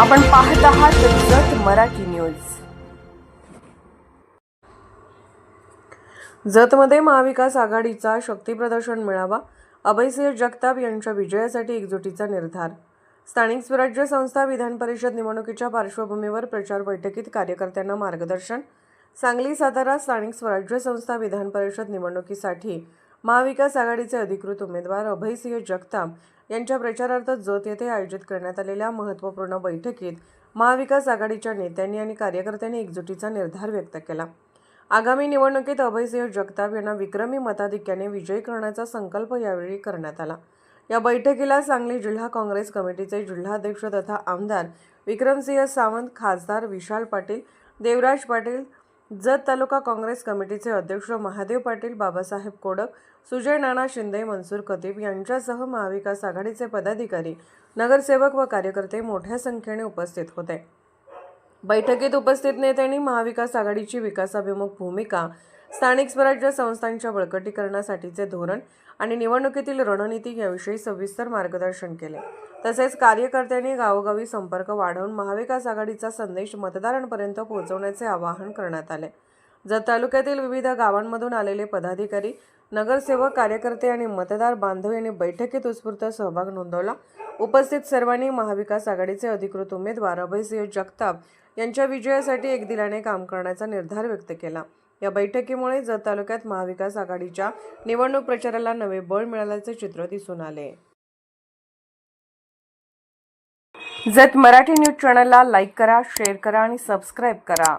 आपण पाहत आहात जत मराठी न्यूज। जतमध्ये महाविकास आघाडीचा शक्तीप्रदर्शन मेळावा, अभयसिंह जगताप यांच्या विजयासाठी एकजुटीचा निर्धार। स्थानिक स्वराज्य संस्था विधान परिषद निवडणुकीच्या पार्श्वभूमीवर प्रचार बैठकीत कार्यकर्त्यांना मार्गदर्शन। सांगली सातारा स्थानिक स्वराज्य संस्था विधान परिषद निवडणुकीसाठी महाविकास आघाडीचे अधिकृत उमेदवार अभयसिंह जगताप यांच्या प्रचारार्थ जत येथे आयोजित करण्यात आलेल्या महत्त्वपूर्ण बैठकीत महाविकास आघाडीच्या नेत्यांनी आणि कार्यकर्त्यांनी एकजुटीचा निर्धार व्यक्त केला। आगामी निवडणुकीत अभयसिंह जगताप यांना विक्रमी मताधिक्याने विजयी करण्याचा संकल्प यावेळी करण्यात आला। या बैठकीला सांगली जिल्हा काँग्रेस कमिटीचे जिल्हाध्यक्ष तथा आमदार विक्रमसिंह सावंत, खासदार विशाल पाटील, देवराज पाटील, जत तालुका काँग्रेस कमिटीचे अध्यक्ष महादेव पाटील, बाबासाहेब कोडक, सुजय नाना शिंदे, मनसूर खतीब यांच्यासह महाविकास आघाडीचे पदाधिकारी, नगरसेवक व कार्यकर्ते मोठ्या संख्येने उपस्थित होते। बैठकीत उपस्थित नेत्यांनी महाविकास आघाडीची विकासाभिमुख भूमिका, स्थानिक स्वराज्य संस्थांच्या बळकटीकरणासाठीचे धोरण आणि निवडणुकीतील रणनीती याविषयी सविस्तर मार्गदर्शन केले। तसेच कार्यकर्त्यांनी गावोगावी संपर्क वाढवून महाविकास आघाडीचा संदेश मतदारांपर्यंत पोहोचवण्याचे आवाहन करण्यात आले। जत तालुक्यातील विविध गावांमधून आलेले पदाधिकारी, नगरसेवक, कार्यकर्ते आणि मतदार बांधव यांनी बैठकीत उत्स्फूर्त सहभाग नोंदवला। उपस्थित सर्वांनी महाविकास आघाडीचे अधिकृत उमेदवार अभयसिंह जगताप यांच्या विजयासाठी एकदिलाने काम करण्याचा निर्धार व्यक्त केला। या बैठकीमुळे जत तालुक्यात महाविकास आघाडीच्या निवडणूक प्रचाराला नवे बळ मिळाल्याचे चित्र दिसून आले। जत मराठी न्यूज चॅनलला लाईक करा, शेअर करा आणि सबस्क्राईब करा।